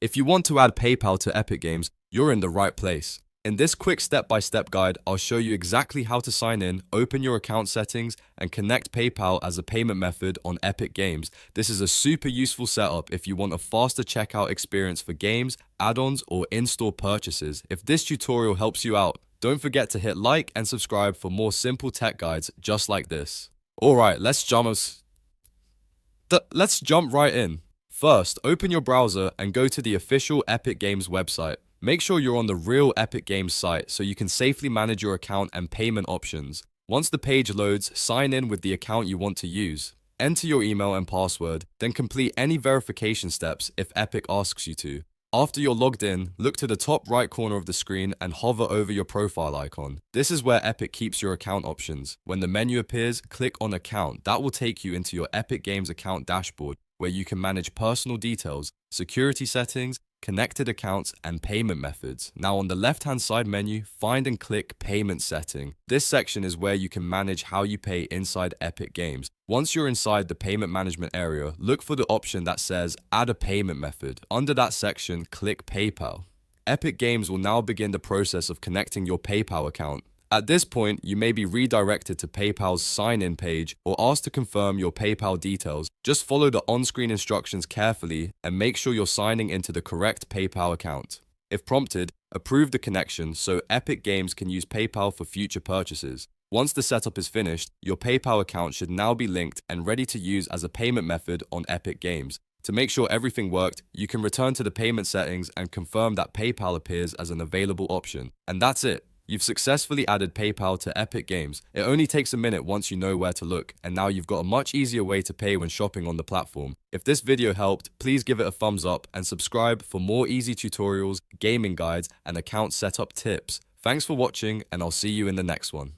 If you want to add PayPal to Epic Games, you're in the right place. In this quick step-by-step guide, I'll show you exactly how to sign in, open your account settings, and connect PayPal as a payment method on Epic Games. This is a super useful setup if you want a faster checkout experience for games, add-ons, or in-store purchases. If this tutorial helps you out, don't forget to hit like and subscribe for more simple tech guides just like this. Alright, let's jump right in. First, open your browser and go to the official Epic Games website. Make sure you're on the real Epic Games site so you can safely manage your account and payment options. Once the page loads, sign in with the account you want to use. Enter your email and password, then complete any verification steps if Epic asks you to. After you're logged in, look to the top right corner of the screen and hover over your profile icon. This is where Epic keeps your account options. When the menu appears, click on Account. That will take you into your Epic Games account dashboard, where you can manage personal details, security settings, connected accounts, and payment methods. Now on the left-hand side menu, find and click Payment Setting. This section is where you can manage how you pay inside Epic Games. Once you're inside the payment management area, look for the option that says Add a Payment Method. Under that section, click PayPal. Epic Games will now begin the process of connecting your PayPal account. At this point, you may be redirected to PayPal's sign-in page or asked to confirm your PayPal details. Just follow the on-screen instructions carefully and make sure you're signing into the correct PayPal account. If prompted, approve the connection so Epic Games can use PayPal for future purchases. Once the setup is finished, your PayPal account should now be linked and ready to use as a payment method on Epic Games. To make sure everything worked, you can return to the payment settings and confirm that PayPal appears as an available option. And that's it. You've successfully added PayPal to Epic Games. It only takes a minute once you know where to look, and now you've got a much easier way to pay when shopping on the platform. If this video helped, please give it a thumbs up and subscribe for more easy tutorials, gaming guides, and account setup tips. Thanks for watching, and I'll see you in the next one.